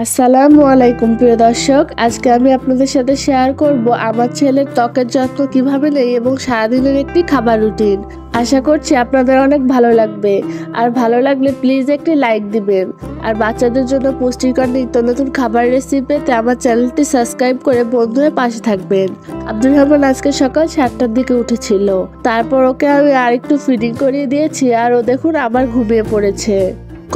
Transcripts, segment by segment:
আসসালামু আলাইকুম প্রিয় দর্শক, আজকে আমি আপনাদের সাথে শেয়ার করব আমার ছেলের ত্বকের যত্ন কিভাবে নেই এবং সারাদিনের একটি খাবার রুটিন। আশা করছি আপনাদের অনেক ভালো লাগবে। আর ভালো লাগলে প্লিজ একটি লাইক দিবেন। আর বাচ্চাদের জন্য পুষ্টিকর নিত্য নতুন খাবার রেসিপি পেতে আমার চ্যানেলটি সাবস্ক্রাইব করে বন্ধু হয়ে পাশে থাকবেন। আব্দুর রহমান আজকে সকাল 7টার দিকে উঠেছিল, তারপর ওকে আমি আরেকটু ফিডিং করিয়ে দিয়েছি আর ও দেখুন আবার ঘুমিয়ে পড়েছে।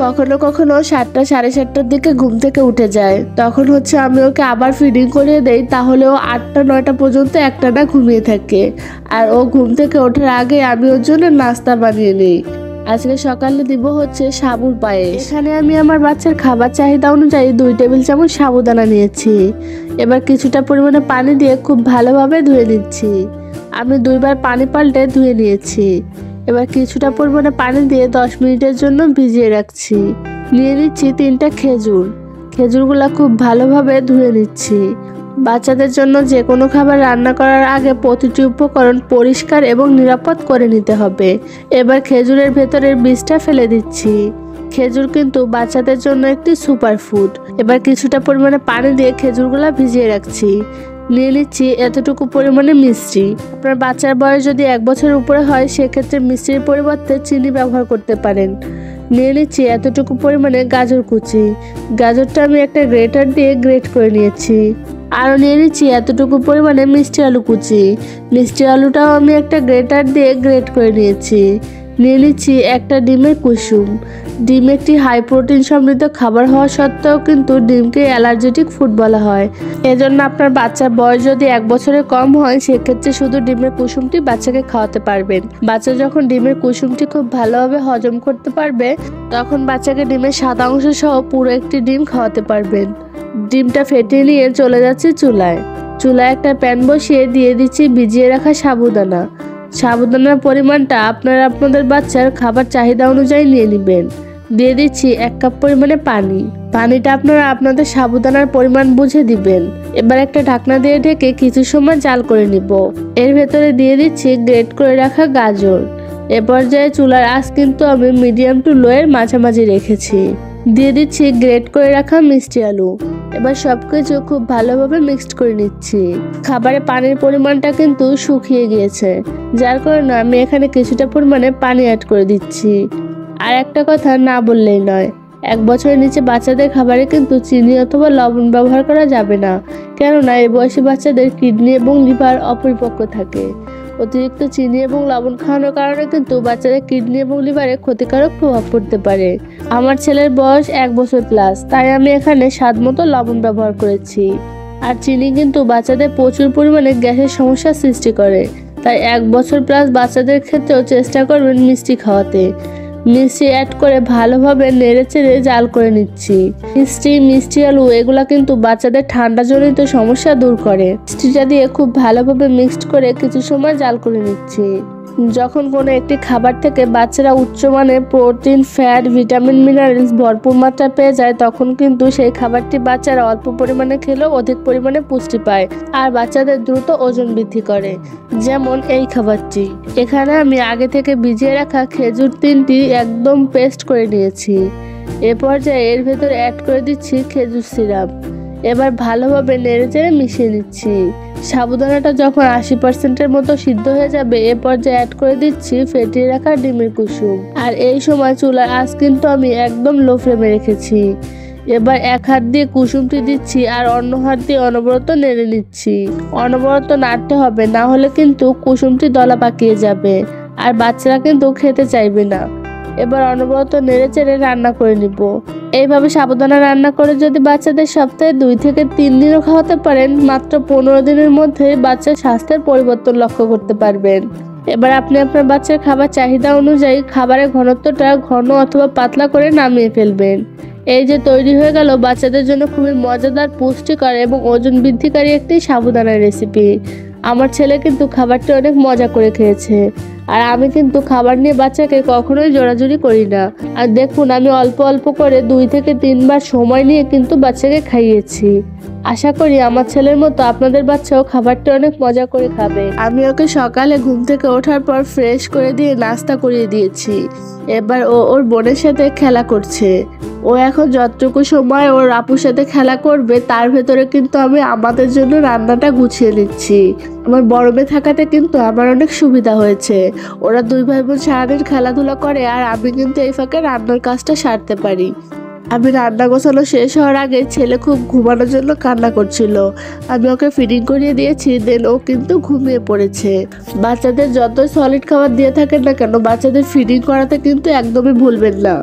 কখনো কখনো 7টা সাড়ে 7টার দিকে ঘুম থেকে উঠে যায়, তখন আমি ওকে আবার ফিডিং করিয়ে দেই, তাহলে ও 8টা 9টা পর্যন্ত একটানা ঘুমিয়ে থাকে। আর ও ঘুম থেকে ওঠার আগে আমি ওর জন্য নাস্তা বানিয়ে নিই। আজকে সকালে দিব সাবুর পায়েস। এখানে আমি আমার বাচ্চার খাবার চাহিদা অনুযায়ী 2 টেবিল চামচ সাবুদানা নিয়েছি। এবার কিছুটা পরিমাণে পানি দিয়ে খুব ভালোভাবে ধুয়ে নিচ্ছি। আমি 2বার পানি পাল্টে ধুয়ে নিয়েছি। এবার কিছুটা পরিমাণে পানি দিয়ে 10 মিনিটের জন্য ভিজিয়ে রাখছি। নিয়ে নিচ্ছি 3টা খেজুর। খেজুরগুলো খুব ভালোভাবে ধুয়ে নিচ্ছি। বাচ্চাদের জন্য যে কোনো খাবার রান্না করার আগে প্রতিটি উপকরণ পরিষ্কার এবং নিরাপদ করে নিতে হবে। এবার খেজুরের ভেতরের বীজটা ফেলে দিচ্ছি। খেজুর কিন্তু বাচ্চাদের জন্য একটি সুপার ফুড। এবার কিছুটা পরিমাণে পানি দিয়ে খেজুরগুলো ভিজিয়ে রাখছি। নিয়ে নিচ্ছি এতটুকু পরিমাণে মিষ্টি। আপনার বাচ্চার বয়স যদি 1 বছরের উপরে হয় সেক্ষেত্রে মিষ্টির পরিবর্তে চিনি ব্যবহার করতে পারেন। নিয়ে নিচ্ছি এতটুকু পরিমাণে গাজর কুচি। গাজরটা আমি একটা গ্রেটার দিয়ে গ্রেট করে নিয়েছি। আরও নিয়ে নিচ্ছি এতটুকু পরিমাণে মিষ্টি আলু কুচি। মিষ্টি আলুটাও আমি একটা গ্রেটার দিয়ে গ্রেট করে নিয়েছি। নিয়ে নিচ্ছি একটা ডিমের কুসুম। ডিম একটি হাই প্রোটিন সমৃদ্ধ খাবার হওয়া সত্ত্বেও কিন্তু ডিমকে অ্যালার্জেটিক ফুড বলা হয়। এজন্য আপনার বাচ্চার বয়স যদি 1 বছরের কম হয় সেক্ষেত্রে শুধু ডিমের কুসুমটি বাচ্চাকে খাওয়াতে পারবেন। বাচ্চা যখন ডিমের কুসুমটি খুব ভালোভাবে হজম করতে পারবে তখন বাচ্চাকে ডিমের সাদা অংশ সহ পুরো একটি ডিম খাওয়াতে পারবেন। ডিমটা ফেটিয়ে নিয়ে চলে যাচ্ছি চুলায়। চুলায় একটা প্যান বসিয়ে দিয়ে দিচ্ছি ভিজিয়ে রাখা সাবুদানা। সাবুদানার পরিমাণটা আপনারা আপনাদের বাচ্চার খাবার চাহিদা অনুযায়ী নিয়ে নেবেন। দিয়ে দিচ্ছি 1 কাপ পরিমাণে পানি। পানিটা আপনারা আপনাদের সাবুদানার পরিমাণ বুঝে দিবেন। এবার একটা ঢাকনা দিয়ে ঢেকে কিছু সময় জাল করে নিব। এর ভেতরে দিয়ে দিচ্ছি গ্রেট করে রাখা গাজর। এ পর্যায়ে চুলার আঁচ কিন্তু আমি মিডিয়াম টু লো এর মাঝামাঝি রেখেছি। দিয়ে দিচ্ছি গ্রেট করে রাখা মিষ্টি আলু। এবার সবকিছু খুব ভালোভাবে মিক্সড করে নিচ্ছি। খাবারে পানির পরিমাণটা কিন্তু শুকিয়ে গিয়েছে, যার কারণে আমি এখানে কিছুটা পরিমাণে পানি অ্যাড করে দিচ্ছি। আর একটা কথা না বললেই নয়, 1 বছরের নিচে বাচ্চাদের খাবারে কিন্তু চিনি অথবা লবণ ব্যবহার করা যাবে না, কেননা এই বয়সী বাচ্চাদের কিডনি এবং লিভার অপরিপক্ক থাকে। অতিরিক্ত চিনি এবং লবণ খাওয়ানোর কারণে কিন্তু বাচ্চাদের কিডনি এবং লিভারে ক্ষতিকারক প্রভাব পড়তে পারে। আমার ছেলের বয়স 1 বছর প্লাস, তাই আমি এখানে স্বাদ মতো লবণ ব্যবহার করেছি। আর চিনি কিন্তু বাচ্চাদের প্রচুর পরিমাণে গ্যাসের সমস্যার সৃষ্টি করে, তাই 1 বছর প্লাস বাচ্চাদের ক্ষেত্রেও চেষ্টা করবেন মিষ্টি খাওয়াতে। মিষ্টি অ্যাড করে ভালোভাবে নেড়েচেড়ে জাল করে নিচ্ছি। মিষ্টি আলু এগুলা কিন্তু বাচ্চাদের ঠান্ডাজনিত সমস্যা দূর করে। মিষ্টিটা দিয়ে খুব ভালোভাবে মিক্সড করে কিছু সময় জাল করে নিচ্ছি। যখন কোনো একটি খাবার থেকে বাচ্চারা উচ্চমানের প্রোটিন, ফ্যাট, ভিটামিন, মিনারেলস ভরপুর মাত্রা পেয়ে যায় তখন কিন্তু সেই খাবারটি বাচ্চারা অল্প পরিমাণে খেলেও অধিক পরিমাণে পুষ্টি পায় আর বাচ্চাদের দ্রুত ওজন বৃদ্ধি করে। যেমন এই খাবারটি। এখানে আমি আগে থেকে ভিজিয়ে রাখা খেজুর 3টি একদম পেস্ট করে নিয়েছি। এ পর্যায়ে এর ভেতরে অ্যাড করে দিচ্ছি খেজুর সিরাপ। এবার ভালোভাবে নেড়েচেড়ে মিশিয়ে নিচ্ছি। সাবুদানাটা যখন 80%-এর মতো সিদ্ধ হয়ে যাবে এ পর্যায়ে অ্যাড করে দিচ্ছি ফেটিয়ে রাখা ডিমের কুসুম। আর এই সময় চুলার আঁচ কিন্তু আমি একদম লো ফ্লেমে রেখেছি। এবার 1 হাত দিয়ে কুসুমটি দিচ্ছি আর অন্য হাত দিয়ে অনবরত নেড়ে নিচ্ছি। অনবরত নাড়তে হবে, না হলে কিন্তু কুসুমটি দলা পাকিয়ে যাবে আর বাচ্চারা কিন্তু খেতে চাইবে না। এবার অনবরত নেড়েচেড়ে রান্না করে নিব। এইভাবে সাবুদানা রান্না করে যদি বাচ্চাদের সপ্তাহে 2 থেকে 3 দিনও খাওয়াতে পারেন, মাত্র 15 দিনের মধ্যে বাচ্চার স্বাস্থ্যের পরিবর্তন লক্ষ্য করতে পারবেন। এবার আপনি আপনার বাচ্চার খাবার চাহিদা অনুযায়ী খাবারের ঘনত্বটা ঘন অথবা পাতলা করে নামিয়ে ফেলবেন। এই যে তৈরি হয়ে গেল বাচ্চাদের জন্য খুবই মজাদার, পুষ্টিকর এবং ওজন বৃদ্ধিকারী একটি সাবুদানার রেসিপি। আমার ছেলে কিন্তু খাবারটি অনেক মজা করে খেয়েছে। আর আমি কিন্তু খাবার নিয়ে বাচ্চাকে কখনোই জোরাজুরি করি না। আর দেখুন আমি অল্প অল্প করে 2 থেকে 3 বার সময় নিয়ে কিন্তু বাচ্চাকে খাইয়েছি। আশা করি আমার ছেলের মতো আপনাদের বাচ্চাও খাবারটা অনেক মজা করে খাবে। আমি ওকে সকালে ঘুম থেকে ওঠার পর ফ্রেশ করে দিয়ে নাস্তা করিয়ে দিয়েছি। এবার ও ওর বোনের সাথে খেলা করছে। ও এখন যতটুকু সময় ওর আপুর সাথে খেলা করবে তার ভেতরে কিন্তু আমি আমাদের জন্য রান্নাটা গুছিয়ে নিচ্ছি। আমার বড় মেয়ে থাকাতে কিন্তু আমার অনেক সুবিধা হয়েছে। ওরা 2 ভাই বোন সারাদিন খেলাধুলা করে আর আমি কিন্তু এই ফাঁকে রান্নার কাজটা সারতে পারি। আমি রান্না গোছানো শেষ হওয়ার আগে ছেলে খুব ঘুমানোর জন্য কান্না করছিল। আমি ওকে ফিডিং করিয়ে দিয়েছি, দেন ও কিন্তু ঘুমিয়ে পড়েছে। বাচ্চাদের যত সলিড খাবার দিয়ে থাকেন না কেন, বাচ্চাদের ফিডিং করাতে কিন্তু একদমই ভুলবেন না।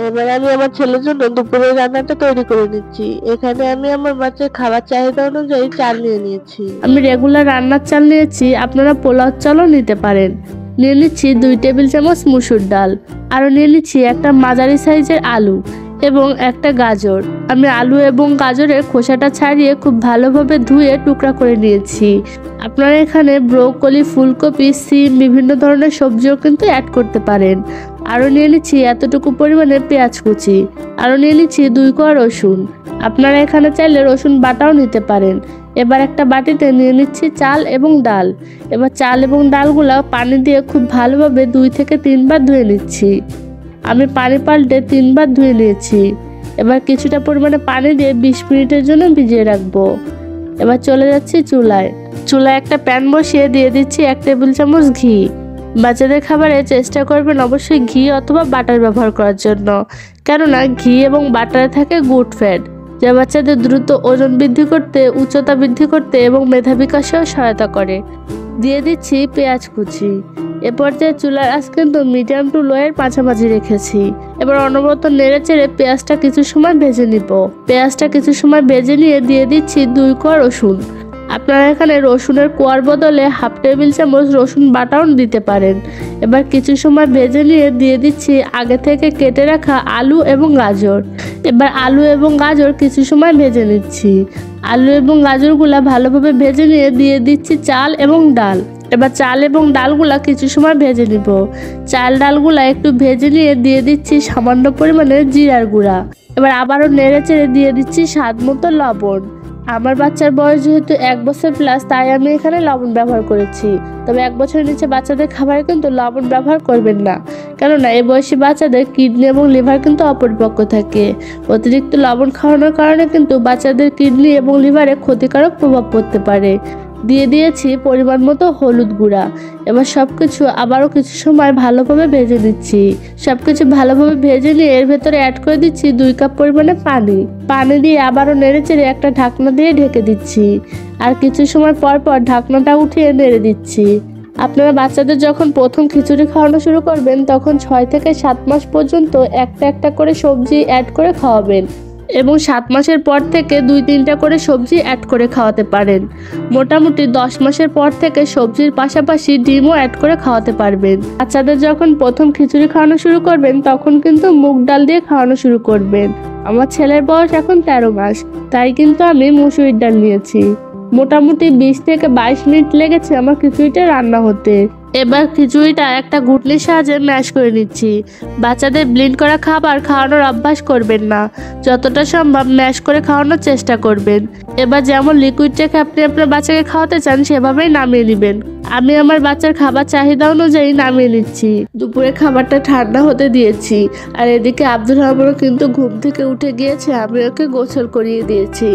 এবার আমি আমার ছেলের জন্য দুপুরের রান্নাটা তৈরি করে নিচ্ছি। এখানে আমি আমার বাচ্চার খাবার চাহিদা অনুযায়ী চাল নিয়ে নিয়েছি। আমি রেগুলার রান্নার চাল নিয়েছি, আপনারা পোলাও চালও নিতে পারেন। নিয়ে নিচ্ছি 2 টেবিল চামচ মুসুর ডাল, আরও নিয়ে নিচ্ছি একটা মাঝারি সাইজের আলু এবং একটা গাজর। আমি আলু এবং গাজরের খোসাটা ছাড়িয়ে খুব ভালোভাবে ধুয়ে টুকরা করে নিয়েছি। আপনারা এখানে ব্রোকলি, ফুলকপি, সিম, বিভিন্ন ধরনের সবজিও কিন্তু অ্যাড করতে পারেন। আরও নিয়ে নিচ্ছি এতটুকু পরিমাণে পেঁয়াজ কুচি, আরও নিয়ে নিচ্ছি 2 কোয়া রসুন। আপনারা এখানে চাইলে রসুন বাটাও নিতে পারেন। এবার একটা বাটিতে নিয়ে নিচ্ছি চাল এবং ডাল। এবার চাল এবং ডালগুলো পানি দিয়ে খুব ভালোভাবে 2 থেকে 3 বার ধুয়ে নিচ্ছি। আমি পানি পাল্টে 3 বার ধুয়ে নিয়েছি। এবার কিছুটা পরিমাণে পানি দিয়ে 20 মিনিটের জন্য ভিজিয়ে রাখবো। এবার চলে যাচ্ছি চুলায়। একটা প্যান বসিয়ে দিয়ে দিচ্ছি 1 টেবিল চামচ ঘি। বাচ্চাদের খাবারে চেষ্টা করবেন অবশ্যই ঘি অথবা বাটার ব্যবহার করার জন্য, কেননা ঘি এবং বাটারে থাকে গুড ফ্যাট, যা বাচ্চাদের দ্রুত ওজন বৃদ্ধি করতে, উচ্চতা বৃদ্ধি করতে এবং মেধা বিকাশেও সহায়তা করে। দিয়ে দিচ্ছি পেঁয়াজ কুচি। এ পর্যায়ে চুলার আঁচ কিন্তু মিডিয়াম টু লোয়ের মাঝামাঝি রেখেছি। এবার অনবরত নেড়ে চেড়ে পেঁয়াজটা কিছু সময় ভেজে নিব। পেঁয়াজটা কিছু সময় ভেজে নিয়ে দিয়ে দিচ্ছি 2 কোয়া রসুন। আপনারা এখানে রসুনের কোয়ার বদলে 1/2 টেবিল চামচ রসুন বাটাও দিতে পারেন। এবার কিছু সময় ভেজে নিয়ে দিয়ে দিচ্ছি আগে থেকে কেটে রাখা আলু এবং গাজর। এবার আলু এবং গাজর কিছু সময় ভেজে নিচ্ছি। আলু এবং গাজরগুলা ভালোভাবে ভেজে নিয়ে দিয়ে দিচ্ছি চাল এবং ডাল। এবার চাল এবং ডালগুলা কিছু সময় ভেজে নিব। চাল ডালগুলা একটু ভেজে নিয়ে দিয়ে দিচ্ছি সামান্য পরিমাণে জিরার গুঁড়া। এবার আবারও নেড়ে চেড়ে দিয়ে দিচ্ছি স্বাদ মতো লবণ। আমার বাচ্চার বয়স যেহেতু 1 বছর প্লাস, তাই আমি এখানে লবণ ব্যবহার করেছি। তবে 1 বছরের নিচে বাচ্চাদের খাবারে কিন্তু লবণ ব্যবহার করবেন না, কেননা এই বয়সী বাচ্চাদের কিডনি এবং লিভার কিন্তু অপরিপক্ক থাকে। অতিরিক্ত লবণ খাওয়ানোর কারণে কিন্তু বাচ্চাদের কিডনি এবং লিভারে ক্ষতিকারক প্রভাব পড়তে পারে। দিয়ে দিয়েছি পরিমাণ মতো হলুদ গুঁড়া। এবার সবকিছু আবারও কিছু সময় ভালোভাবে ভেজে নিচ্ছি। সবকিছু ভালোভাবে ভেজে নিয়ে এর ভেতরে অ্যাড করে দিচ্ছি 2 কাপ পরিমাণে পানি দিয়ে আবারও নেড়ে চেড়ে একটা ঢাকনা দিয়ে ঢেকে দিচ্ছি। আর কিছু সময় পর পর ঢাকনাটা উঠিয়ে নেড়ে দিচ্ছি। আপনারা বাচ্চাদের যখন প্রথম খিচুড়ি খাওয়ানো শুরু করবেন তখন 6 থেকে 7 মাস পর্যন্ত একটা একটা করে সবজি অ্যাড করে খাওয়াবেন এবং 7 মাসের পর থেকে 2-3টা করে সবজি অ্যাড করে খাওয়াতে পারেন। মোটামুটি 10 মাসের পর থেকে সবজির পাশাপাশি ডিমও অ্যাড করে খাওয়াতে পারবেন। বাচ্চাদের যখন প্রথম খিচুড়ি খাওয়ানো শুরু করবেন তখন কিন্তু মুগ ডাল দিয়ে খাওয়ানো শুরু করবেন। আমার ছেলের বয়স এখন 13 মাস, তাই কিন্তু আমি মসুরির ডাল নিয়েছি। মোটামুটি 20 থেকে 22 মিনিট লেগেছে আমার খিচুড়িটা রান্না হতে। এবার খিচুড়িটা একটা ঘুটনির সাহায্যে ম্যাশ করে নিচ্ছি। বাচ্চাদের ব্লেন্ড করা খাবার খাওয়ানোর অভ্যাস করবেন না, যতটা সম্ভব ম্যাশ করে খাওয়ানোর চেষ্টা করবেন। এবার যেমন লিকুইড রেখে আপনি আপনার বাচ্চাকে খাওয়াতে চান সেভাবেই নামিয়ে নেবেন। আমি আমার বাচ্চার খাবার চাহিদা অনুযায়ী নামিয়ে নিচ্ছি। দুপুরে খাবারটা ঠান্ডা হতে দিয়েছি। আর এদিকে আব্দুল রহমানও কিন্তু ঘুম থেকে উঠে গিয়েছে, আমি ওকে গোসল করিয়ে দিয়েছি।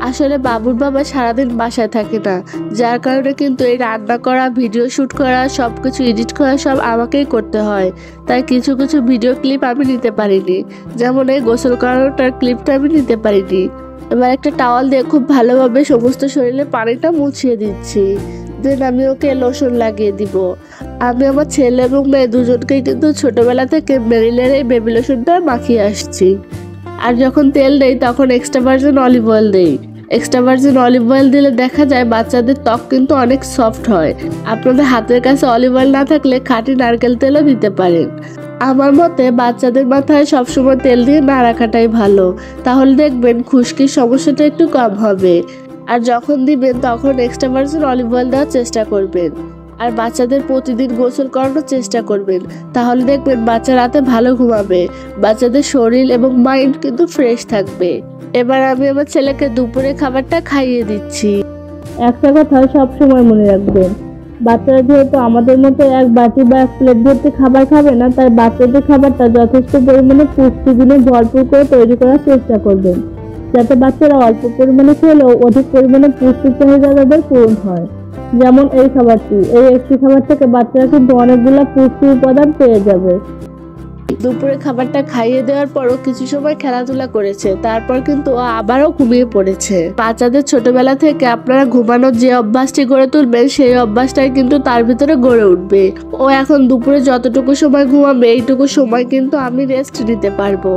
আসলে বাবুর বাবা সারাদিন বাসায় থাকে না, যার কারণে কিন্তু এই রান্না করা, ভিডিও শ্যুট করা, সব কিছু এডিট করা সব আমাকেই করতে হয়। তাই কিছু কিছু ভিডিও ক্লিপ আমি নিতে পারিনি, যেমন এই গোসল করানোটার ক্লিপটা আমি নিতে পারিনি। এবার একটা টাওয়াল দিয়ে খুব ভালোভাবে সমস্ত শরীরে পানিটা মুছিয়ে দিচ্ছি। দেন আমি ওকে লোশন লাগিয়ে দিব। আমি আমার ছেলে এবং মেয়ে দুজনকেই কিন্তু ছোটবেলা থেকে মেরিলের এই বেবি লোশনটা মাখিয়ে আসছি। আর যখন তেল দেই তখন এক্সট্রা ভার্জিন অলিভ অয়েল দেই। এক্সট্রা ভার্জিন অলিভ অয়েল দিলে দেখা যায় বাচ্চাদের ত্বক কিন্তু অনেক সফট হয়। আপনাদের হাতের কাছে অলিভ অয়েল না থাকলে খাঁটি নারকেল তেলও দিতে পারেন। আমার মতে বাচ্চাদের মাথায় সবসময় তেল দিয়ে না রাখাটাই ভালো, তাহলে দেখবেন খুশকির সমস্যাটা একটু কম হবে। আর যখন দিবেন তখন এক্সট্রা ভার্জিন অলিভ অয়েল দেওয়ার চেষ্টা করবেন। আর বাচ্চাদের প্রতিদিন গোসল করানোর চেষ্টা করবেন, তাহলে দেখবেন বাচ্চা রাতে ভালো ঘুমাবে, বাচ্চাদের শরীর এবং মাইন্ড কিন্তু ফ্রেশ থাকবে। এবার আমি আমার ছেলেকে দুপুরে খাবারটা খাইয়ে দিচ্ছি। একটা কথা সবসময় মনে রাখবেন, বাচ্চারা যেহেতু আমাদের মতো এক বাটি বা এক প্লেট ভর্তি খাবার খাবে না, তাই বাচ্চাদের খাবারটা যথেষ্ট পরিমাণে পুষ্টিগুণে ভরপুর করে তৈরি করার চেষ্টা করবেন, যাতে বাচ্চারা অল্প পরিমাণে খেলেও অধিক পরিমাণে পুষ্টি চাহিদা তাদের পূরণ হয়। যেমন এই খাবারটি, এই একটি খাবার থেকে বাচ্চারা কিন্তু অনেকগুলো পুষ্টি উপাদান পেয়ে যাবে। দুপুরে খাবারটা খাইয়ে দেওয়ার পরও কিছু সময় খেলাধুলা করেছে, তারপর কিন্তু ও আবারও ঘুমিয়ে পড়েছে। বাচ্চাদের ছোটবেলা থেকে আপনারা ঘুমানোর যে অভ্যাসটি গড়ে তুলবেন, সেই অভ্যাসটাই কিন্তু তার ভিতরে গড়ে উঠবে। ও এখন দুপুরে যতটুকু সময় ঘুমাবে, এইটুকু সময় কিন্তু আমি রেস্ট নিতে পারবো।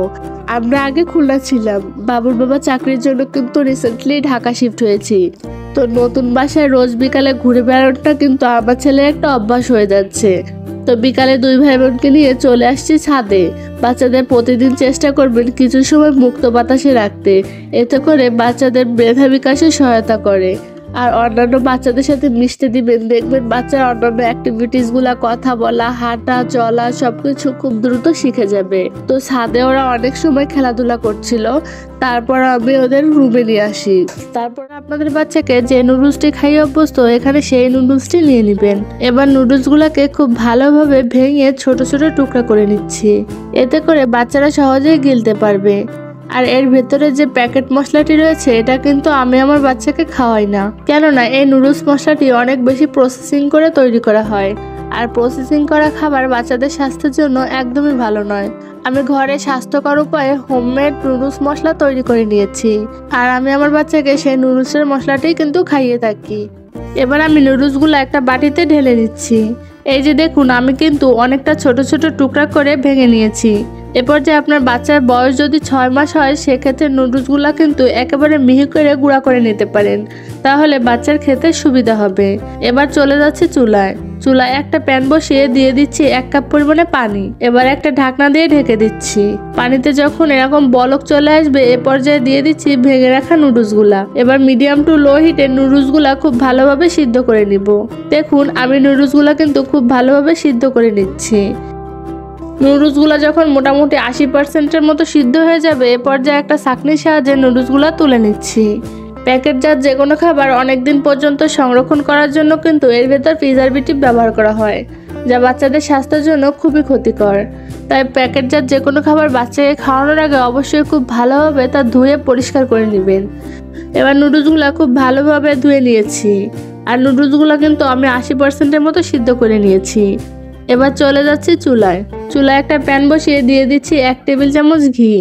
আমরা আগে খুলনা ছিলাম, বাবুর বাবা চাকরির জন্য কিন্তু রিসেন্টলি ঢাকা শিফট হয়েছি। তো নতুন বাসায় রোজ বিকালে ঘুরে বেড়ানোটা কিন্তু আমার ছেলের একটা অভ্যাস হয়ে যাচ্ছে। তো বিকালে দুই ভাই বোনকে নিয়ে চলে আসছি ছাদে। বাচ্চাদের প্রতিদিন চেষ্টা করবেন কিছু সময় মুক্ত বাতাসে রাখতে, এতে করে বাচ্চাদের মেধা বিকাশে সহায়তা করে। আর অন্যান্য বাচ্চাদের সাথে মিশতে দিবেন, দেখবেন বাচ্চার অন্যান্য অ্যাক্টিভিটিসগুলা, কথা বলা, হাঁটা, চলা সবকিছু খুব দ্রুত শিখে যাবে। তো ছাদে ওরা অনেক সময় খেলাধুলা করছিল, তারপর আমি ওদের রুমে নিয়ে আসি। তারপর আপনাদের বাচ্চাকে যে নুডলসটি খাইয়ে অভ্যস্ত, এখানে সেই নুডলসটি নিয়ে নেবেন। এবার নুডলসগুলোকে খুব ভালোভাবে ভেঙে ছোট ছোট টুকরা করে নিচ্ছি, এতে করে বাচ্চারা সহজেই গিলতে পারবে। আর এর ভেতরে যে প্যাকেট মশলাটি রয়েছে, এটা কিন্তু আমি আমার বাচ্চাকে খাওয়াই না, কেননা এই নুডলস মশলাটি অনেক বেশি প্রসেসিং করে তৈরি করা হয়, আর প্রসেসিং করা খাবার বাচ্চাদের স্বাস্থ্যের জন্য একদমই ভালো নয়। আমি ঘরে স্বাস্থ্যকর উপায়ে হোমমেড নুডলস মশলা তৈরি করে নিয়েছি, আর আমি আমার বাচ্চাকে সেই নুডলসের মশলাটাই কিন্তু খাইয়ে থাকি। এবার আমি নুডলসগুলো একটা বাটিতে ঢেলে নিচ্ছি। এই যে দেখুন, আমি কিন্তু অনেকটা ছোট ছোট টুকরা করে ভেঙে নিয়েছি। এরপর যে আপনার বাচ্চার বয়স যদি 6 মাস হয়, সেক্ষেত্রে নুডলসগুলো কিন্তু একেবারে মিহি করে গুঁড়া করে নিতে পারেন, তাহলে বাচ্চার খেতে সুবিধা হবে। এবার চলে যাচ্ছে চুলায়। চুলায় একটা প্যান বসিয়ে দিয়ে দিচ্ছি 1 কাপ পরিমাণে পানি। এবার একটা ঢাকনা দিয়ে ঢেকে দিচ্ছি। পানিতে যখন এরকম বলক চলে আসবে, এ পর্যায়ে দিয়ে দিচ্ছি ভেঙে রাখা নুডলসগুলা। এবার মিডিয়াম টু লো হিটে নুডলসগুলা খুব ভালোভাবে সিদ্ধ করে নিব। দেখুন, আমি নুডলসগুলা কিন্তু খুব ভালোভাবে সিদ্ধ করে নিচ্ছি। নুডলসগুলো যখন মোটামুটি 80%-এর মতো সিদ্ধ হয়ে যাবে, এ পর্যায়ে একটা ছাঁকনির সাহায্যে নুডলসগুলো তুলে নিচ্ছি। প্যাকেটজাত যে কোনো খাবার অনেক দিন পর্যন্ত সংরক্ষণ করার জন্য কিন্তু এর ভেতর প্রিজারভেটিভ ব্যবহার করা হয়, যা বাচ্চাদের স্বাস্থ্যের জন্য খুবই ক্ষতিকর। তাই প্যাকেটজাত যে কোনো খাবার বাচ্চাকে খাওয়ানোর আগে অবশ্যই খুব ভালোভাবে তা ধুয়ে পরিষ্কার করে নেবেন। এবার নুডলসগুলো খুব ভালোভাবে ধুয়ে নিয়েছি, আর নুডলসগুলো কিন্তু আমি 80%-এর মতো সিদ্ধ করে নিয়েছি। এবার চলে যাচ্ছি চুলায়। চুলায় একটা প্যান বসিয়ে দিয়ে দিচ্ছি 1 টেবিল চামচ ঘি।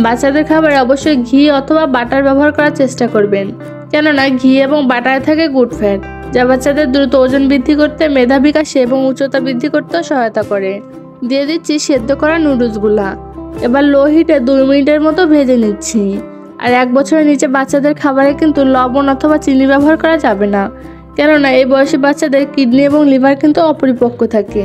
বাচ্চাদের খাবারে অবশ্যই ঘি অথবা বাটার ব্যবহার করার চেষ্টা করবেন, কেননা ঘি এবং বাটারে থাকে গুড ফ্যাট, যা বাচ্চাদের দ্রুত ওজন বৃদ্ধি করতে, মেধা বিকাশে এবং উচ্চতা বৃদ্ধি করতেও সহায়তা করে। দিয়ে দিচ্ছি সেদ্ধ করা নুডলসগুলা। এবার লো হিটে 2 মিনিটের মতো ভেজে নিচ্ছি। আর 1 বছরের নিচে বাচ্চাদের খাবারে কিন্তু লবণ অথবা চিনি ব্যবহার করা যাবে না, কেননা এই বয়সী বাচ্চাদের কিডনি এবং লিভার কিন্তু অপরিপক্ক থাকে।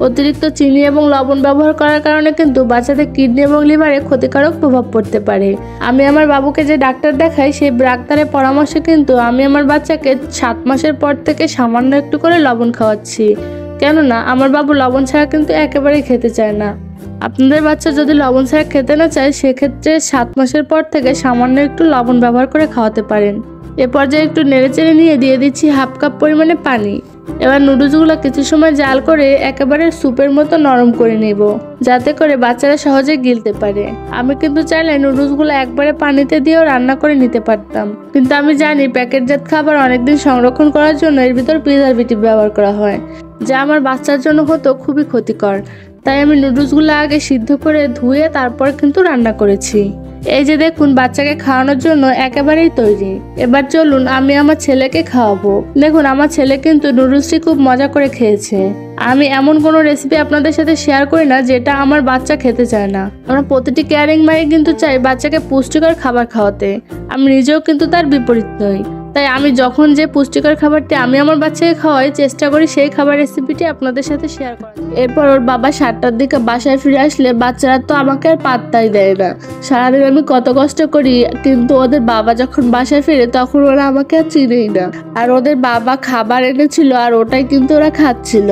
অতিরিক্ত চিনি এবং লবণ ব্যবহার করার কারণে কিন্তু বাচ্চাদের কিডনি এবং লিভারে ক্ষতিকারক প্রভাব পড়তে পারে। আমি আমার বাবুকে যে ডাক্তার দেখাই, সেই ডাক্তারের পরামর্শে কিন্তু আমি আমার বাচ্চাকে 7 মাসের পর থেকে সামান্য একটু করে লবণ খাওয়াচ্ছি, কেননা আমার বাবু লবণ ছাড়া কিন্তু একেবারেই খেতে চায় না। আপনাদের বাচ্চা যদি লবণ ছাড়া খেতে না চায়, সেক্ষেত্রে 7 মাসের পর থেকে সামান্য একটু লবণ ব্যবহার করে খাওয়াতে পারেন। এ পর্যায়ে একটু নেড়েচেড়ে নিয়ে দিয়ে দিচ্ছি 1/2 কাপ পরিমাণে পানি। এবার নুডলসগুলো কিছু সময় জাল করে একেবারে স্যুপের মতো নরম করে নেব, যাতে করে বাচ্চারা সহজে গিলতে পারে। আমি কিন্তু চাইলে নুডলসগুলো একবারে পানিতে দিয়েও রান্না করে নিতে পারতাম, কিন্তু আমি জানি প্যাকেটজাত খাবার অনেকদিন সংরক্ষণ করার জন্য এর ভিতর প্রিজারভেটিভ ব্যবহার করা হয়, যা আমার বাচ্চার জন্য হতো খুবই ক্ষতিকর। তাই আমি নুডলসগুলো আগে সিদ্ধ করে ধুয়ে তারপর কিন্তু রান্না করেছি। এই যে দেখুন, বাচ্চাকে খাওয়ানোর জন্য একেবারেই তৈরি। এবার চলুন আমি আমার ছেলেকে খাওয়াবো। দেখুন, আমার ছেলে কিন্তু নুডলসটি খুব মজা করে খেয়েছে। আমি এমন কোনো রেসিপি আপনাদের সাথে শেয়ার করি না যেটা আমার বাচ্চা খেতে চায় না। আমরা প্রতিটি কেয়ারিং মাই কিন্তু চাই বাচ্চাকে পুষ্টিকর খাবার খাওয়াতে। আমি নিজেও কিন্তু তার বিপরীত নই। তাই আমি যখন যে পুষ্টিকর খাবারটি আমি আমার বাচ্চাকে খাওয়াই চেষ্টা করি সেই খাবার রেসিপিটি আপনাদের সাথে শেয়ার করার। এরপর ওর বাবা 7টার দিকে বাসায় ফিরে আসলে বাচ্চারা তো আমাকে আর পাত্তাই দেয় না। সারাদিন আমি কত কষ্ট করি, কিন্তু ওদের বাবা যখন বাসায় ফিরে তখন ওরা আমাকে আর চিনেই না। আর ওদের বাবা খাবার এনেছিল আর ওটাই কিন্তু ওরা খাচ্ছিল।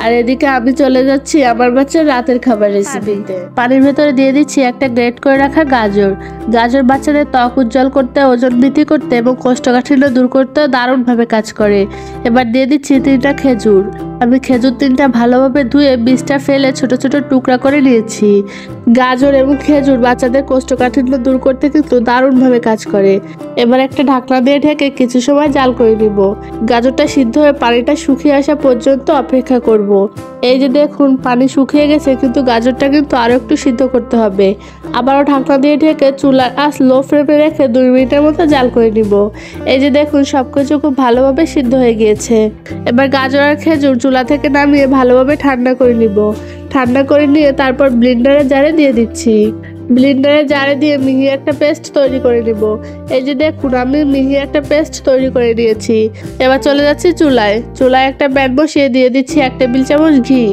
আর এদিকে আমি চলে যাচ্ছি আমার বাচ্চার রাতের খাবার রেসিপিতে। পানির ভেতরে দিয়ে দিচ্ছি একটা গ্রেট করে রাখা গাজর। গাজর বাচ্চাদের ত্বক উজ্জ্বল করতে, ওজন বৃদ্ধি করতে এবং কোষ্ঠকাঠিন্য দূর করতে দারুণভাবে কাজ করে। এবার দিয়ে দিচ্ছি 3টা খেজুর। আমি খেজুর 3টা ভালোভাবে ধুয়ে বীজটা ফেলে ছোট ছোট টুকরা করে নিয়েছি। গাজর এবং খেজুর বাচ্চাদের কোষ্ঠকাঠিন্য দূর করতে কিন্তু দারুণভাবে কাজ করে। এবার একটা ঢাকনা দিয়ে ঢেকে কিছু সময় জাল করে নিব। গাজরটা সিদ্ধ হয়ে পানিটা শুকিয়ে আসা পর্যন্ত অপেক্ষা করব। এই যে দেখুন পানি শুকিয়ে গেছে, কিন্তু গাজরটা কিন্তু আরো একটু সিদ্ধ করতে হবে। আবারও ঢাকনা দিয়ে ঢেকে চুলার আঁচ লো ফ্লেমে রেখে 2 মিনিটের মতো জাল করে নিব। এই যে দেখুন সবকিছু খুব ভালোভাবে সিদ্ধ হয়ে গিয়েছে। এবার গাজর আর খেজুর চুলা থেকে নামিয়ে ভালোভাবে ঠান্ডা করে নিব। ঠান্ডা করে নিয়ে তারপর ব্লেন্ডারের জারে দিয়ে দিচ্ছি। ব্লেন্ডারের জারে দিয়ে মিহি একটা পেস্ট তৈরি করে নিব। এই যে দেখুন আমি মিহি একটা পেস্ট তৈরি করে নিয়েছি। এবার চলে যাচ্ছি চুলায় একটা প্যান বসিয়ে দিয়ে দিচ্ছি 1 টেবিল চামচ ঘি।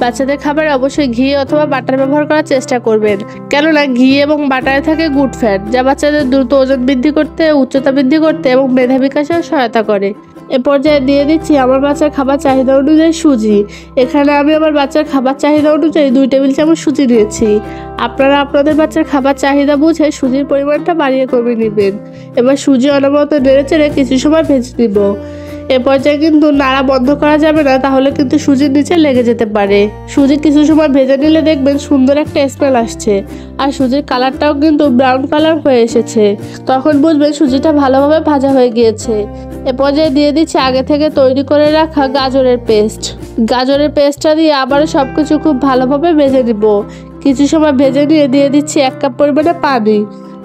বাচ্চাদের খাবারে অবশ্যই ঘি অথবা বাটার ব্যবহার করার চেষ্টা করবেন, কেননা ঘি এবং বাটারে থাকে গুড ফ্যাট, যা বাচ্চাদের দ্রুত ওজন বৃদ্ধি করতে, উচ্চতা বৃদ্ধি করতে এবং মেধা বিকাশেও সহায়তা করে। এ পর্যায়ে দিয়ে দিচ্ছি আমার বাচ্চার খাবার চাহিদা অনুযায়ী সুজি। এখানে আমি আমার বাচ্চার খাবার চাহিদা অনুযায়ী 2 টেবিল চামচ সুজি নিয়েছি। আপনারা আপনাদের বাচ্চার খাবার চাহিদা বুঝে সুজির পরিমাণটা বাড়িয়ে কমিয়ে নেবেন। এবার সুজি অনবরত নেড়ে চেড়ে কিছু সময় ভেজে নিব। এ পর্যায়ে কিন্তু নাড়া বন্ধ করা যাবে না, তাহলে কিন্তু সুজির নিচে লেগে যেতে পারে। সুজি কিছু সময় ভেজে নিলে দেখবেন সুন্দর একটা স্মেল আসছে, আর সুজির কালারটাও কিন্তু ব্রাউন কালার হয়ে এসেছে। তখন বুঝবেন সুজিটা ভালোভাবে ভাজা হয়ে গিয়েছে। এ পর্যায়ে দিয়ে দিচ্ছি আগে থেকে তৈরি করে রাখা গাজরের পেস্ট। গাজরের পেস্টটা দিয়ে আবারও সবকিছু খুব ভালোভাবে ভেজে নিব। কিছু সময় ভেজে নিয়ে দিয়ে দিচ্ছি 1 কাপ পরিমাণে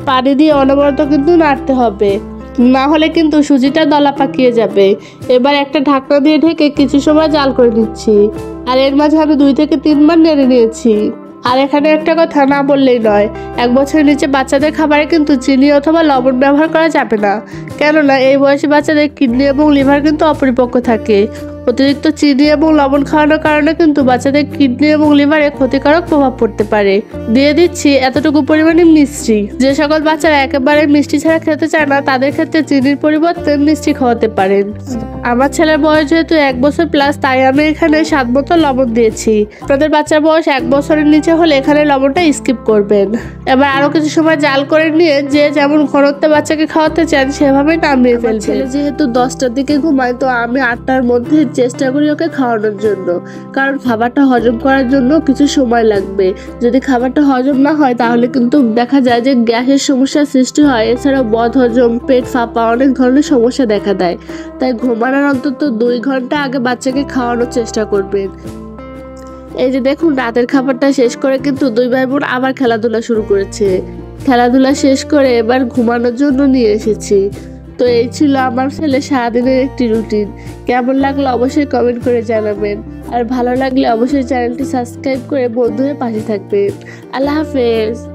পানি দিয়ে অনবরত কিন্তু নাড়তে হবে, না হলে কিন্তু সুজিটা দলা পাকিয়ে যাবে। এবার একটা ঢাকনা দিয়ে ঢেকে কিছু সময় জাল করে নিচ্ছি। আর এর মাঝে আমি 2 থেকে 3 বার নেড়ে নিয়েছি। আর এখানে একটা কথা না বললেই নয়, 1 বছরের নিচে বাচ্চাদের খাবারে কিন্তু চিনি অথবা লবণ ব্যবহার করা যাবে না, কেননা এই বয়সী বাচ্চাদের কিডনি এবং লিভার কিন্তু অপরিপক্ক থাকে। অতিরিক্ত চিনি এবং লবণ খাওয়ানোর কারণে কিন্তু বাচ্চাদের কিডনি এবং লিভারে ক্ষতিকারক প্রভাব পড়তে পারে। দিয়ে দিচ্ছি এতটুকু পরিমাণে মিষ্টি। যে সকল বাচ্চারা একেবারে মিষ্টি ছাড়া খেতে চায় না, তাদের ক্ষেত্রে চিনির পরিবর্তে মিষ্টি খাওয়াতে পারেন। আমার ছেলের বয়স যেহেতু 1 বছর প্লাস, তাই আমি এখানে স্বাদ মতো লবণ দিয়েছি। আপনাদের বাচ্চার বয়স 1 বছরের নিচে হলে এখানে লবণটা স্কিপ করবেন। এবার আরো কিছু সময় জাল করে নিয়ে যে যেমন ঘনত্বে বাচ্চাকে খাওয়াতে চান সেভাবে নামিয়ে ফেলবেন। ছেলে যেহেতু 10টার দিকে ঘুমায়, তো আমি 8টার মধ্যে চেষ্টা করি ওকে খাওয়ানোর জন্য, কারণ খাবারটা হজম করার জন্য কিছু সময় লাগবে। যদি খাবারটা হজম না হয় তাহলে কিন্তু দেখা যায় যে গ্যাসের সমস্যার সৃষ্টি হয়, এছাড়াও বদহজম, পেট ফাঁপা, অনেক ধরনের সমস্যা দেখা দেয়। তাই ঘুমানোর অন্তত 2 ঘন্টা আগে বাচ্চাকে খাওয়ানোর চেষ্টা করবেন। এই যে দেখুন রাতের খাবারটা শেষ করে কিন্তু 2 ভাই বোন আবার খেলাধুলা শুরু করেছে। খেলাধুলা শেষ করে এবার ঘুমানোর জন্য নিয়ে এসেছি। তো এই ছিল আমার ছেলে সারাদিনের একটি রুটিন। কেমন লাগলো অবশ্যই কমেন্ট করে জানাবেন, আর ভালো লাগলে অবশ্যই চ্যানেলটি সাবস্ক্রাইব করে বন্ধু হয়ে পাশে থাকবেন। আল্লাহ হাফেজ।